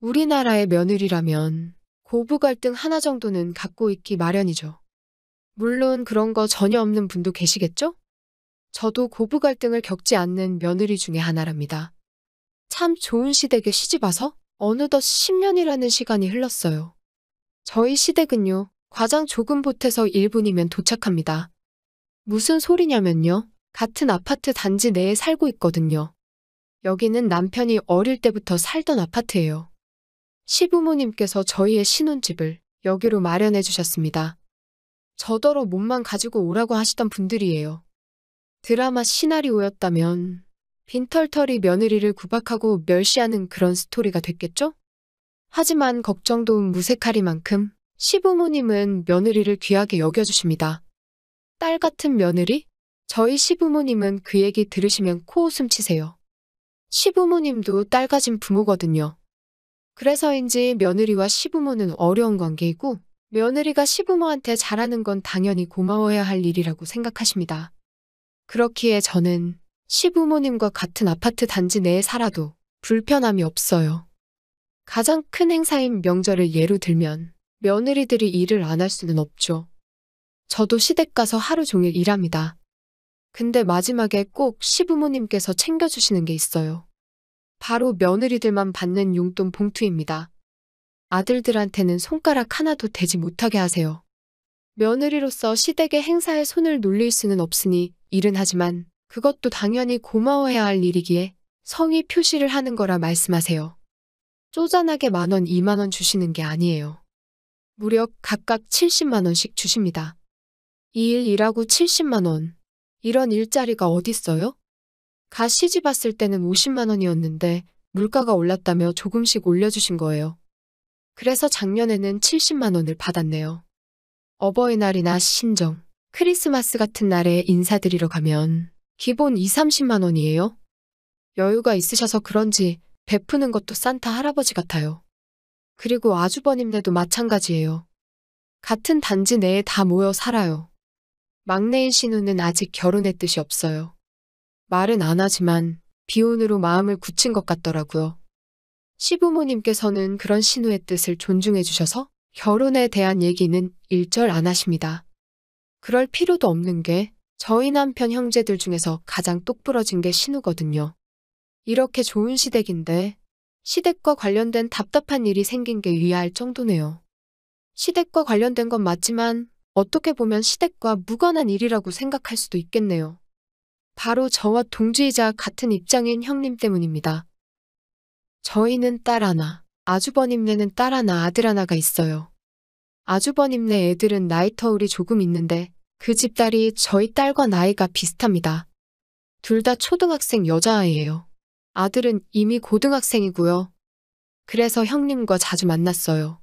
우리나라의 며느리라면 고부 갈등 하나 정도는 갖고 있기 마련이죠. 물론 그런 거 전혀 없는 분도 계시겠죠? 저도 고부 갈등을 겪지 않는 며느리 중에 하나랍니다. 참 좋은 시댁에 시집 와서 어느덧 10년이라는 시간이 흘렀어요. 저희 시댁은요, 과장 조금 보태서 1분이면 도착합니다. 무슨 소리냐면요, 같은 아파트 단지 내에 살고 있거든요. 여기는 남편이 어릴 때부터 살던 아파트예요. 시부모님께서 저희의 신혼집을 여기로 마련해 주셨습니다. 저더러 몸만 가지고 오라고 하시던 분들이에요. 드라마 시나리오였다면 빈털터리 며느리를 구박하고 멸시하는 그런 스토리가 됐겠죠? 하지만 걱정도 무색하리만큼 시부모님은 며느리를 귀하게 여겨주십니다. 딸 같은 며느리? 저희 시부모님은 그 얘기 들으시면 코웃음 치세요. 시부모님도 딸 가진 부모거든요. 그래서인지 며느리와 시부모는 어려운 관계이고 며느리가 시부모한테 잘하는 건 당연히 고마워해야 할 일이라고 생각하십니다. 그렇기에 저는 시부모님과 같은 아파트 단지 내에 살아도 불편함이 없어요. 가장 큰 행사인 명절을 예로 들면 며느리들이 일을 안 할 수는 없죠. 저도 시댁 가서 하루 종일 일합니다. 근데 마지막에 꼭 시부모님께서 챙겨주시는 게 있어요. 바로 며느리들만 받는 용돈 봉투입니다. 아들들한테는 손가락 하나도 대지 못하게 하세요. 며느리로서 시댁의 행사에 손을 놀릴 수는 없으니 일은 하지만 그것도 당연히 고마워해야 할 일이기에 성의 표시를 하는 거라 말씀하세요. 쪼잔하게 10,000원, 20,000원 주시는 게 아니에요. 무려 각각 70만 원씩 주십니다. 2일 일하고 70만 원. 이런 일자리가 어딨어요? 가 시집 왔을 때는 50만 원이었는데 물가가 올랐다며 조금씩 올려주신 거예요. 그래서 작년에는 70만 원을 받았네요. 어버이날이나 신정, 크리스마스 같은 날에 인사드리러 가면 기본 2, 30만 원이에요. 여유가 있으셔서 그런지 베푸는 것도 산타 할아버지 같아요. 그리고 아주버님네도 마찬가지예요. 같은 단지 내에 다 모여 살아요. 막내인 신우는 아직 결혼의 뜻이 없어요. 말은 안 하지만 비혼으로 마음을 굳힌 것 같더라고요. 시부모님께서는 그런 신우의 뜻을 존중해 주셔서 결혼에 대한 얘기는 일절 안 하십니다. 그럴 필요도 없는 게 저희 남편 형제들 중에서 가장 똑부러진 게 신우거든요. 이렇게 좋은 시댁인데 시댁과 관련된 답답한 일이 생긴 게 의아할 정도네요. 시댁과 관련된 건 맞지만 어떻게 보면 시댁과 무관한 일이라고 생각할 수도 있겠네요. 바로 저와 동지이자 같은 입장인 형님 때문입니다. 저희는 딸 하나, 아주버님네는 딸 하나, 아들 하나가 있어요. 아주버님네 애들은 나이 터울이 조금 있는데 그 집 딸이 저희 딸과 나이가 비슷합니다. 둘 다 초등학생 여자아이예요. 아들은 이미 고등학생이고요. 그래서 형님과 자주 만났어요.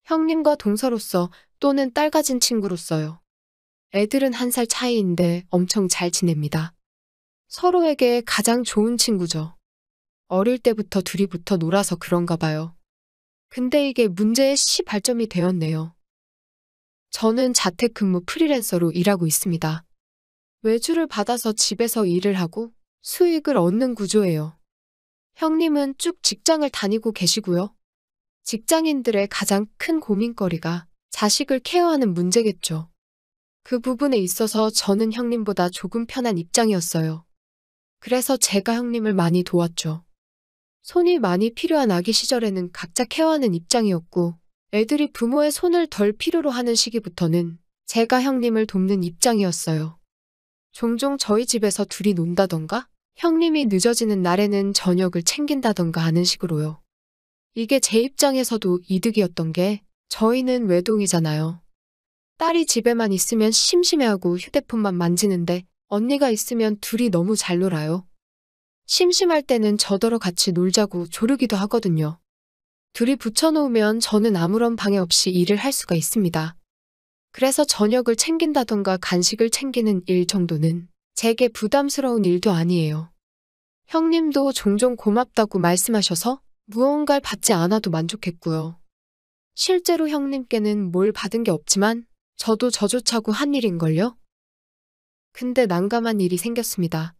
형님과 동서로서 또는 딸 가진 친구로서요. 애들은 1살 차이인데 엄청 잘 지냅니다. 서로에게 가장 좋은 친구죠. 어릴 때부터 둘이 붙어 놀아서 그런가 봐요. 근데 이게 문제의 시발점이 되었네요. 저는 자택근무 프리랜서로 일하고 있습니다. 외주를 받아서 집에서 일을 하고 수익을 얻는 구조예요. 형님은 쭉 직장을 다니고 계시고요. 직장인들의 가장 큰 고민거리가 자식을 케어하는 문제겠죠. 그 부분에 있어서 저는 형님보다 조금 편한 입장이었어요. 그래서 제가 형님을 많이 도왔죠. 손이 많이 필요한 아기 시절에는 각자 케어하는 입장이었고 애들이 부모의 손을 덜 필요로 하는 시기부터는 제가 형님을 돕는 입장이었어요. 종종 저희 집에서 둘이 논다던가 형님이 늦어지는 날에는 저녁을 챙긴다던가 하는 식으로요. 이게 제 입장에서도 이득이었던 게 저희는 외동이잖아요. 딸이 집에만 있으면 심심해하고 휴대폰만 만지는데 언니가 있으면 둘이 너무 잘 놀아요. 심심할 때는 저더러 같이 놀자고 조르기도 하거든요. 둘이 붙여놓으면 저는 아무런 방해 없이 일을 할 수가 있습니다. 그래서 저녁을 챙긴다던가 간식을 챙기는 일 정도는 제게 부담스러운 일도 아니에요. 형님도 종종 고맙다고 말씀하셔서 무언가를 받지 않아도 만족했고요. 실제로 형님께는 뭘 받은 게 없지만 저도 저조차고 한 일인걸요? 근데 난감한 일이 생겼습니다.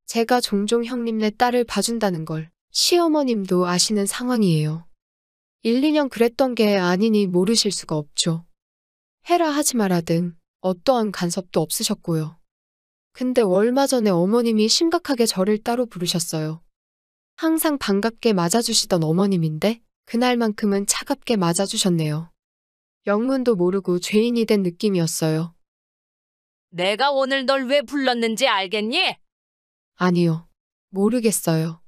제가 종종 형님네 딸을 봐준다는 걸 시어머님도 아시는 상황이에요. 1, 2년 그랬던 게 아니니 모르실 수가 없죠. 해라 하지 마라 등 어떠한 간섭도 없으셨고요. 근데 얼마 전에 어머님이 심각하게 저를 따로 부르셨어요. 항상 반갑게 맞아주시던 어머님인데 그날만큼은 차갑게 맞아주셨네요. 영문도 모르고 죄인이 된 느낌이었어요. 내가 오늘 널 왜 불렀는지 알겠니? 아니요. 모르겠어요.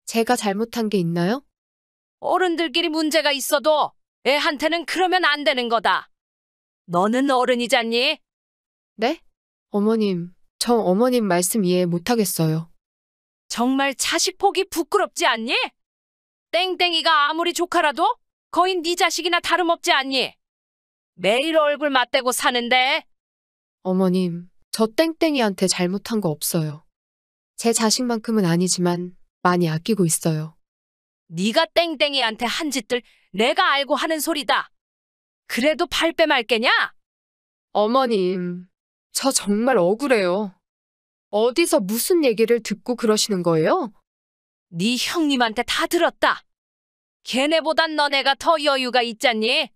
제가 잘못한 게 있나요? 어른들끼리 문제가 있어도 애한테는 그러면 안 되는 거다. 너는 어른이잖니? 네? 어머님, 저 어머님 말씀 이해 못하겠어요. 정말 자식 보기 부끄럽지 않니? 땡땡이가 아무리 조카라도 거의 네 자식이나 다름없지 않니? 매일 얼굴 맞대고 사는데. 어머님, 저 땡땡이한테 잘못한 거 없어요. 제 자식만큼은 아니지만 많이 아끼고 있어요. 네가 땡땡이한테 한 짓들 내가 알고 하는 소리다. 그래도 발뺌 말겠냐? 어머님, 저 정말 억울해요. 어디서 무슨 얘기를 듣고 그러시는 거예요? 네 형님한테 다 들었다. 걔네보단 너네가 더 여유가 있잖니?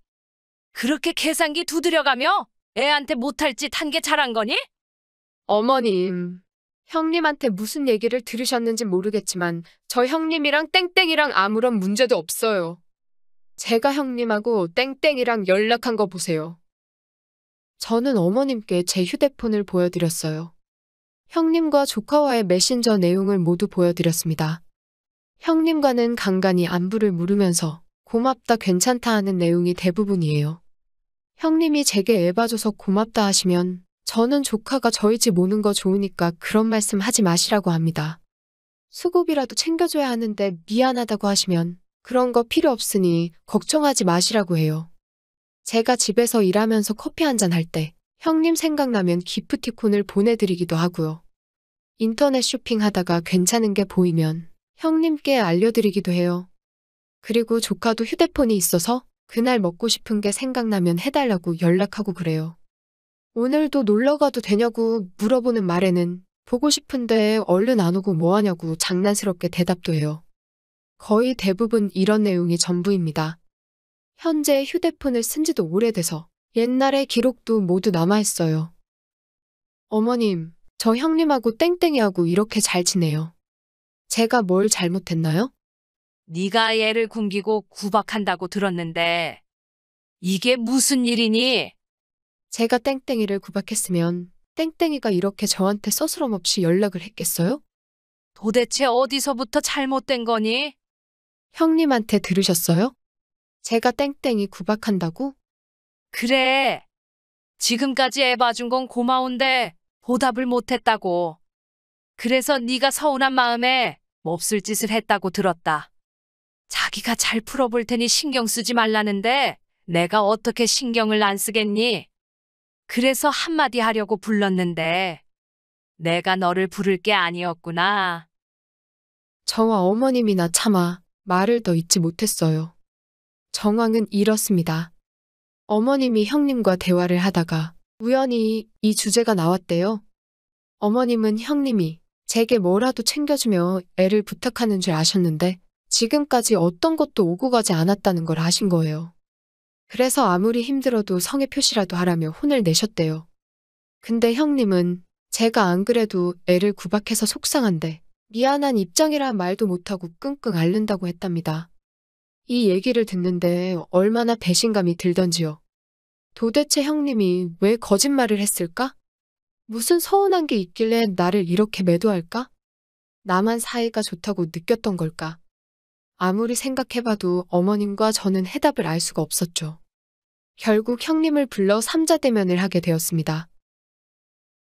그렇게 계산기 두드려가며 애한테 못할 짓 한 게 잘한 거니? 어머님, 형님한테 무슨 얘기를 들으셨는지 모르겠지만 저 형님이랑 땡땡이랑 아무런 문제도 없어요. 제가 형님하고 땡땡이랑 연락한 거 보세요. 저는 어머님께 제 휴대폰을 보여드렸어요. 형님과 조카와의 메신저 내용을 모두 보여드렸습니다. 형님과는 간간히 안부를 물으면서 고맙다 괜찮다 하는 내용이 대부분이에요. 형님이 제게 애봐줘서 고맙다 하시면 저는 조카가 저희 집 오는 거 좋으니까 그런 말씀 하지 마시라고 합니다. 수고비라도 챙겨줘야 하는데 미안하다고 하시면 그런 거 필요 없으니 걱정하지 마시라고 해요. 제가 집에서 일하면서 커피 한잔 할 때 형님 생각나면 기프티콘을 보내드리기도 하고요. 인터넷 쇼핑하다가 괜찮은 게 보이면 형님께 알려드리기도 해요. 그리고 조카도 휴대폰이 있어서 그날 먹고 싶은 게 생각나면 해달라고 연락하고 그래요. 오늘도 놀러 가도 되냐고 물어보는 말에는 보고 싶은데 얼른 안 오고 뭐하냐고 장난스럽게 대답도 해요. 거의 대부분 이런 내용이 전부입니다. 현재 휴대폰을 쓴 지도 오래돼서 옛날의 기록도 모두 남아있어요. 어머님, 저 형님하고 땡땡이하고 이렇게 잘 지내요. 제가 뭘 잘못했나요? 네가 애를 굶기고 구박한다고 들었는데 이게 무슨 일이니? 제가 땡땡이를 구박했으면 땡땡이가 이렇게 저한테 서스럼 없이 연락을 했겠어요? 도대체 어디서부터 잘못된 거니? 형님한테 들으셨어요? 제가 땡땡이 구박한다고? 그래. 지금까지 애 봐준 건 고마운데 보답을 못했다고. 그래서 네가 서운한 마음에 몹쓸 짓을 했다고 들었다. 자기가 잘 풀어볼 테니 신경 쓰지 말라는데 내가 어떻게 신경을 안 쓰겠니? 그래서 한마디 하려고 불렀는데 내가 너를 부를 게 아니었구나. 저와 어머님이나 차마 말을 더 잇지 못했어요. 정황은 이렇습니다. 어머님이 형님과 대화를 하다가 우연히 이 주제가 나왔대요. 어머님은 형님이 제게 뭐라도 챙겨주며 애를 부탁하는 줄 아셨는데 지금까지 어떤 것도 오고 가지 않았다는 걸 아신 거예요. 그래서 아무리 힘들어도 성의 표시라도 하라며 혼을 내셨대요. 근데 형님은 제가 안 그래도 애를 구박해서 속상한데 미안한 입장이라 말도 못하고 끙끙 앓는다고 했답니다. 이 얘기를 듣는데 얼마나 배신감이 들던지요. 도대체 형님이 왜 거짓말을 했을까? 무슨 서운한 게 있길래 나를 이렇게 매도할까? 나만 사이가 좋다고 느꼈던 걸까? 아무리 생각해봐도 어머님과 저는 해답을 알 수가 없었죠. 결국 형님을 불러 삼자대면을 하게 되었습니다.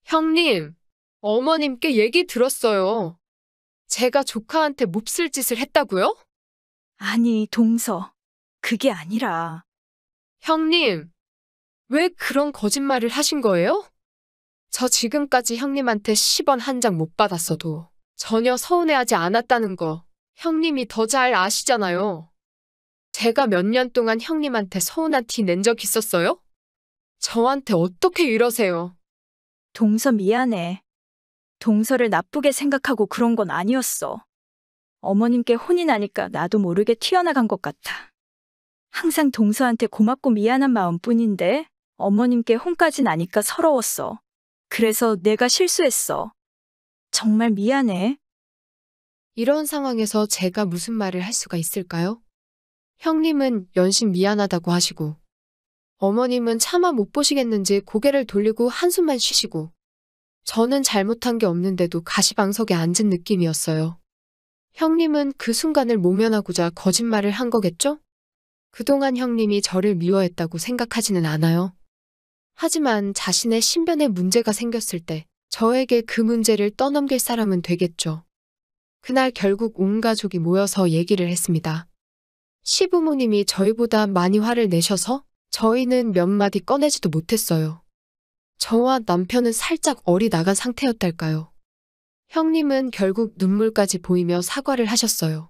형님, 어머님께 얘기 들었어요. 제가 조카한테 몹쓸 짓을 했다고요? 아니, 동서. 그게 아니라. 형님, 왜 그런 거짓말을 하신 거예요? 저 지금까지 형님한테 10원 한 장 못 받았어도 전혀 서운해하지 않았다는 거 형님이 더 잘 아시잖아요. 제가 몇 년 동안 형님한테 서운한 티 낸 적 있었어요? 저한테 어떻게 이러세요? 동서 미안해. 동서를 나쁘게 생각하고 그런 건 아니었어. 어머님께 혼이 나니까 나도 모르게 튀어나간 것 같아. 항상 동서한테 고맙고 미안한 마음뿐인데 어머님께 혼까지 나니까 서러웠어. 그래서 내가 실수했어. 정말 미안해. 이런 상황에서 제가 무슨 말을 할 수가 있을까요? 형님은 연신 미안하다고 하시고, 어머님은 차마 못 보시겠는지 고개를 돌리고 한숨만 쉬시고, 저는 잘못한 게 없는데도 가시방석에 앉은 느낌이었어요. 형님은 그 순간을 모면하고자 거짓말을 한 거겠죠? 그동안 형님이 저를 미워했다고 생각하지는 않아요. 하지만 자신의 신변에 문제가 생겼을 때 저에게 그 문제를 떠넘길 사람은 되겠죠. 그날 결국 온 가족이 모여서 얘기를 했습니다. 시부모님이 저희보다 많이 화를 내셔서 저희는 몇 마디 꺼내지도 못했어요. 저와 남편은 살짝 얼이 나간 상태였달까요. 형님은 결국 눈물까지 보이며 사과를 하셨어요.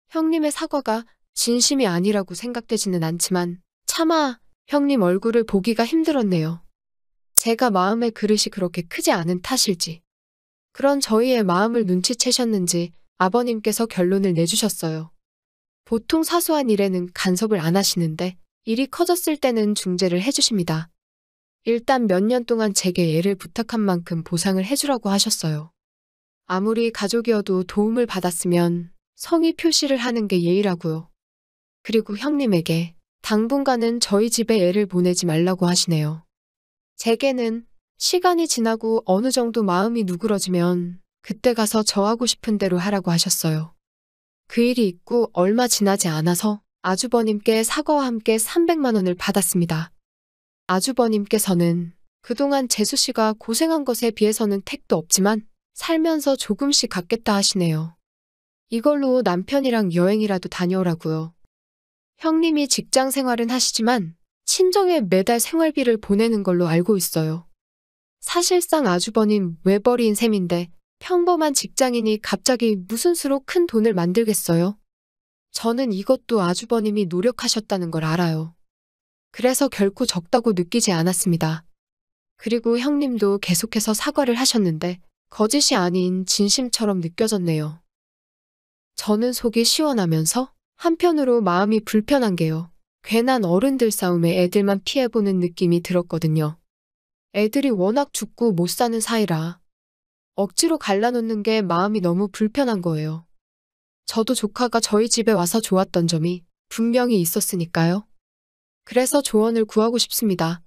형님의 사과가 진심이 아니라고 생각되지는 않지만 차마 형님 얼굴을 보기가 힘들었네요. 제가 마음의 그릇이 그렇게 크지 않은 탓일지, 그런 저희의 마음을 눈치채셨는지 아버님께서 결론을 내주셨어요. 보통 사소한 일에는 간섭을 안 하시는데 일이 커졌을 때는 중재를 해주십니다. 일단 몇 년 동안 제게 애를 부탁한 만큼 보상을 해주라고 하셨어요. 아무리 가족이어도 도움을 받았으면 성의 표시를 하는 게 예의라고요. 그리고 형님에게 당분간은 저희 집에 애를 보내지 말라고 하시네요. 제게는 시간이 지나고 어느 정도 마음이 누그러지면 그때 가서 저 하고 싶은 대로 하라고 하셨어요. 그 일이 있고 얼마 지나지 않아서 아주버님께 사과와 함께 300만 원을 받았습니다. 아주버님께서는 그동안 재수 씨가 고생한 것에 비해서는 택도 없지만 살면서 조금씩 갖겠다 하시네요. 이걸로 남편이랑 여행이라도 다녀오라고요. 형님이 직장 생활은 하시지만 친정에 매달 생활비를 보내는 걸로 알고 있어요. 사실상 아주버님 외벌이인 셈인데 평범한 직장인이 갑자기 무슨 수로 큰 돈을 만들겠어요? 저는 이것도 아주버님이 노력하셨다는 걸 알아요. 그래서 결코 적다고 느끼지 않았습니다. 그리고 형님도 계속해서 사과를 하셨는데 거짓이 아닌 진심처럼 느껴졌네요. 저는 속이 시원하면서 한편으로 마음이 불편한 게요. 괜한 어른들 싸움에 애들만 피해보는 느낌이 들었거든요. 애들이 워낙 죽고 못 사는 사이라 억지로 갈라놓는 게 마음이 너무 불편한 거예요. 저도 조카가 저희 집에 와서 좋았던 점이 분명히 있었으니까요. 그래서 조언을 구하고 싶습니다.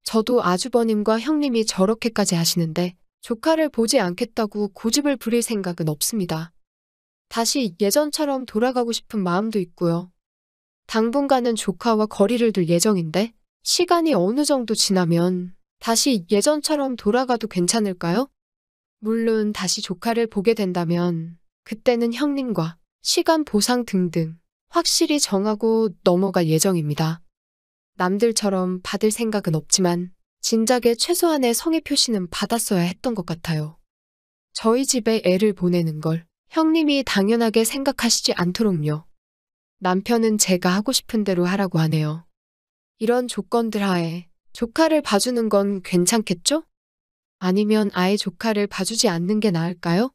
저도 아주버님과 형님이 저렇게까지 하시는데 조카를 보지 않겠다고 고집을 부릴 생각은 없습니다. 다시 예전처럼 돌아가고 싶은 마음도 있고요. 당분간은 조카와 거리를 둘 예정인데 시간이 어느 정도 지나면 다시 예전처럼 돌아가도 괜찮을까요? 물론 다시 조카를 보게 된다면 그때는 형님과 시간 보상 등등 확실히 정하고 넘어갈 예정입니다. 남들처럼 받을 생각은 없지만 진작에 최소한의 성의 표시는 받았어야 했던 것 같아요. 저희 집에 애를 보내는 걸 형님이 당연하게 생각하시지 않도록요. 남편은 제가 하고 싶은 대로 하라고 하네요. 이런 조건들 하에 조카를 봐주는 건 괜찮겠죠? 아니면 아예 조카를 봐주지 않는 게 나을까요?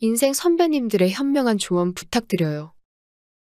인생 선배님들의 현명한 조언 부탁드려요.